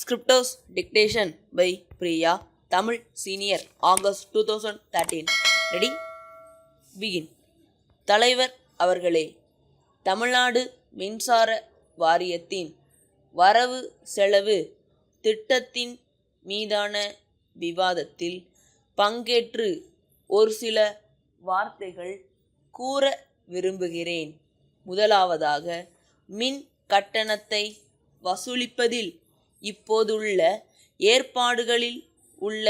Scriptors dictation by Priya. Tamil Senior August 2013. Ready? Begin. தலைவர் அவர்களே, தமிழ்நாடு மின்சார வாரியத்தின் வரவு செலவு திட்டத்தின் மீதான விவாதத்தில் பங்கேற்று ஒரு சில வார்த்தைகள் கூற விரும்புகிறேன். முதலாவதாக, மின் கட்டணத்தை வசூலிப்பதில் இப்போதுள்ள ஏற்பாடுகளில் உள்ள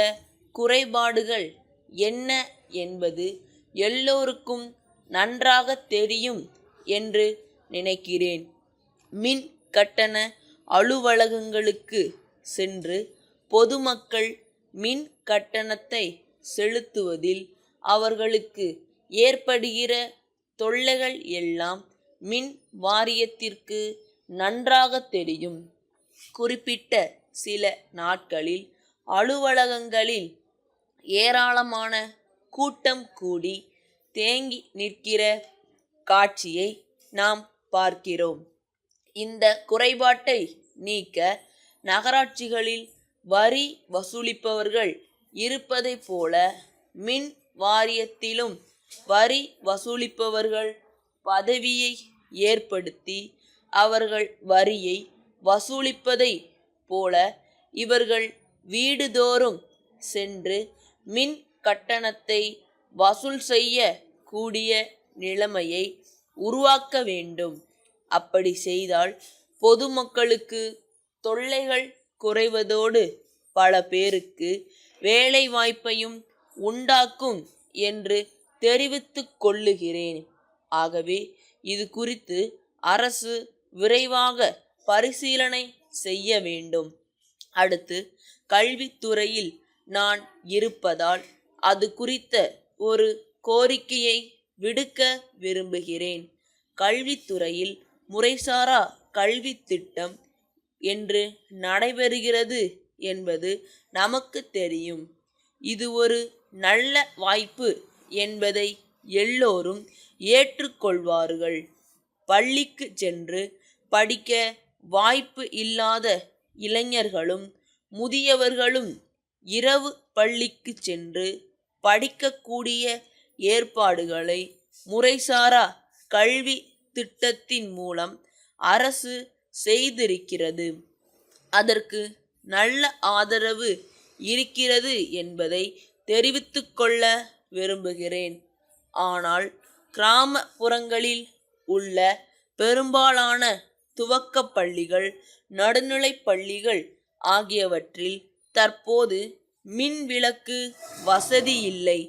குறைபாடுகள் என்ன என்பது எல்லோருக்கும் நன்றாக தெரியும் என்று நினைக்கிறேன். மின் கட்டண அலுவலகங்களுக்கு சென்று பொதுமக்கள் மின் கட்டணத்தை செலுத்துவதில் அவர்களுக்கு ஏற்படுகிற தொல்லைகள் எல்லாம் மின் வாரியத்திற்கு நன்றாக தெரியும். குறிப்பிட்ட சில நாட்களில் அலுவலகங்களில் ஏராளமான கூட்டம் கூடி தேங்கி நிற்கிற காட்சியை நாம் பார்க்கிறோம். இந்த குறைபாட்டை நீக்க நகராட்சிகளில் வரி வசூலிப்பவர்கள் இருப்பதைப் போல மின் வாரியத்திலும் வரி வசூலிப்பவர்கள் பதவியை ஏற்படுத்தி அவர்கள் வரியை வசூலிப்பதை போல இவர்கள் வீடுதோறும் சென்று மின் கட்டணத்தை வசூல் செய்ய கூடிய நிலைமையை உருவாக்க வேண்டும். அப்படி செய்தால் பொதுமக்களுக்கு தொல்லைகள் குறைவதோடு பல பேருக்கு வேலை வாய்ப்பையும் உண்டாக்கும் என்று தெரிவித்துக் கொள்ளுகிறேன். ஆகவே இது குறித்து அரசு விரைவாக பரிசீலனை செய்ய வேண்டும். அடுத்து, கல்வித்துறையில் நான் இருப்பதால் அது குறித்த ஒரு கோரிக்கையை விடுக்க விரும்புகிறேன். கல்வித்துறையில் முறைசாரா கல்வி திட்டம் என்று நடைபெறுகிறது என்பது நமக்கு தெரியும். இது ஒரு நல்ல வாய்ப்பு என்பதை எல்லோரும் ஏற்றுக்கொள்வார்கள். பள்ளிக்கு சென்று படிக்க வாய்ப்பு இல்லாத இளைஞர்களும் முதியவர்களும் இரவு பள்ளிக்கு சென்று படிக்கக்கூடிய ஏற்பாடுகளை முறைசாரா கல்வி திட்டத்தின் மூலம் அரசு செய்திருக்கிறது. அதற்கு நல்ல ஆதரவு இருக்கிறது என்பதை தெரிவித்துக்கொள்ள விரும்புகிறேன். ஆனால் கிராமப்புறங்களில் உள்ள பெரும்பாலான துவக்க பள்ளிகள், நடுநிலைப் பள்ளிகள் ஆகியவற்றில் தற்போது மின் விளக்கு வசதி இல்லை.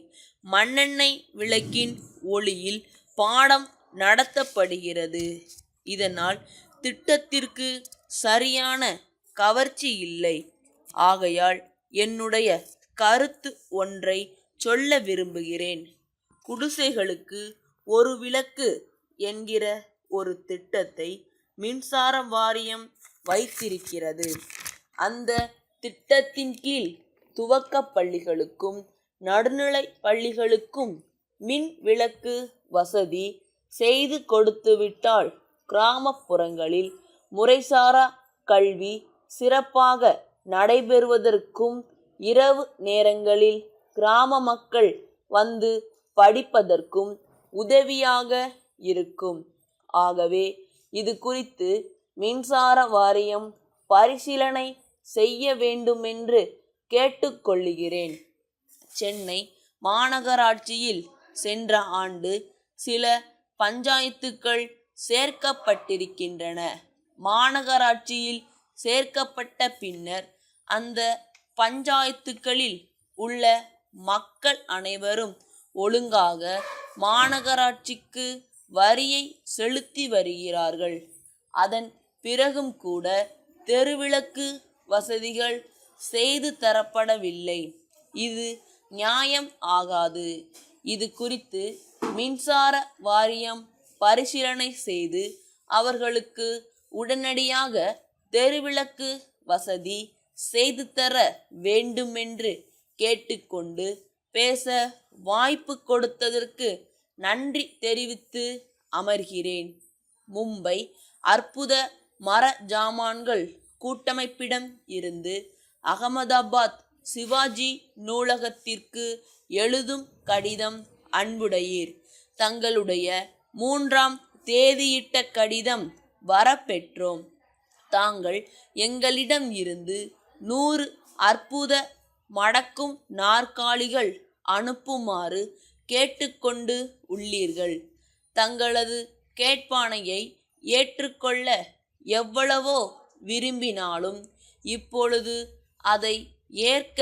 மண்ணெண்ணெய் விளக்கின் ஒளியில் பாடம் நடத்தப்படுகிறது. இதனால் திட்டத்திற்கு சரியான கவர்ச்சி இல்லை. ஆகையால் என்னுடைய கருத்து ஒன்றை சொல்ல விரும்புகிறேன். குடிசைகளுக்கு ஒரு விளக்கு என்கிற ஒரு திட்டத்தை மின்சார வாரியம் வைத்திருக்கிறது. அந்த திட்டத்தின் கீழ் துவக்க பள்ளிகளுக்கும் நடுநிலை பள்ளிகளுக்கும் மின் விளக்கு வசதி செய்து கொடுத்துவிட்டால் கிராமப்புறங்களில் முறைசாரா கல்வி சிறப்பாக நடைபெறுவதற்கும் இரவு நேரங்களில் கிராம மக்கள் வந்து படிப்பதற்கும் உதவியாக இருக்கும். ஆகவே இது குறித்து மின்சார வாரியம் பரிசீலனை செய்ய வேண்டுமென்று கேட்டுக்கொள்கிறேன். சென்னை மாநகராட்சியில் சென்ற ஆண்டு சில பஞ்சாயத்துக்கள் சேர்க்கப்பட்டிருக்கின்றன. மாநகராட்சியில் சேர்க்கப்பட்ட பின்னர் அந்த பஞ்சாயத்துக்களில் உள்ள மக்கள் அனைவரும் ஒழுங்காக மாநகராட்சிக்கு வரியை செலுத்தி வருகிறார்கள். அதன் பிறகும் கூட தெருவிளக்கு வசதிகள் செய்து தரப்படவில்லை. இது நியாயம் ஆகாது. இது குறித்து மின்சார வாரியம் பரிசீலனை செய்து அவர்களுக்கு உடனடியாக தெருவிளக்கு வசதி செய்து தர வேண்டுமென்று கேட்டுக்கொண்டு பேச வாய்ப்பு கொடுத்ததற்கு நன்றி தெரிவித்து அமர்கிறேன். மும்பை அற்புத மர ஜாமான்கள் கூட்டமைப்பிடம் இருந்து அகமதாபாத் சிவாஜி நூலகத்திற்கு எழுதும் கடிதம் அன்புடையீர். தங்களுடைய 3ஆம் தேதியிட்ட கடிதம் வரப்பெற்றோம். தாங்கள் எங்களிடம் இருந்து 100 அற்புத மடக்கும் நாற்காலிகள் அனுப்புமாறு கேட்டுக்கொண்டு உள்ளீர்கள். தங்களது கேட்பானையை ஏற்றுக்கொள்ள எவ்வளவோ விரும்பினாலும் இப்பொழுது அதை ஏற்க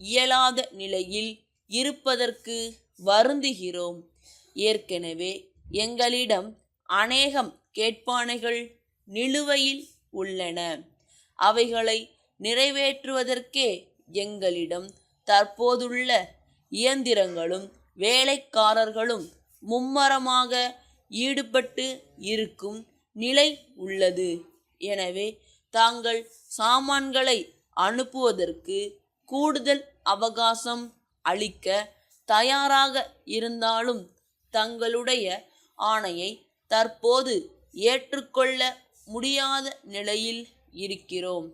இயலாத நிலையில் இருப்பதற்கு வருந்துகிறோம். ஏற்கனவே எங்களிடம் அநேகம் கேட்பானைகள் நிலுவையில் உள்ளன. அவைகளை நிறைவேற்றுவதற்கே எங்களிடம் தற்போதுள்ள இயந்திரங்களும் வேலைக்காரர்களும் மும்மரமாக ஈடுபட்டு இருக்கும் நிலை உள்ளது. எனவே தாங்கள் சாமான்களை அனுப்புவதற்கு கூடுதல் அவகாசம் அளிக்க தயாராக இருந்தாலும் தங்களுடைய ஆணையை தற்போது ஏற்றுக்கொள்ள முடியாத நிலையில் இருக்கிறோம்.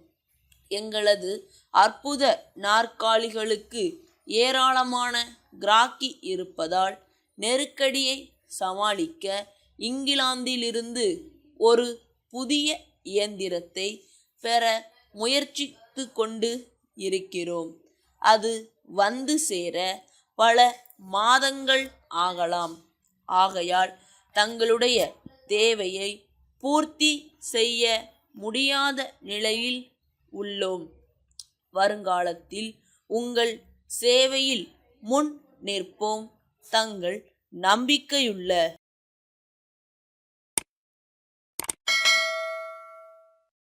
எங்களது அற்புத நாற்காலிகளுக்கு ஏராளமான கிராக்கி இருப்பதால் நெருக்கடியை சமாளிக்க இங்கிலாந்திலிருந்து ஒரு புதிய இயந்திரத்தை பெற முயற்சித்து கொண்டு இருக்கிறோம். அது வந்து சேர பல மாதங்கள் ஆகலாம். ஆகையால் தங்களுடைய தேவையை பூர்த்தி செய்ய முடியாத நிலையில் உள்ளோம். வருங்காலத்தில் உங்கள் சேவையில் முன் நிற்போம். தங்கள் நம்பிக்கையுள்ள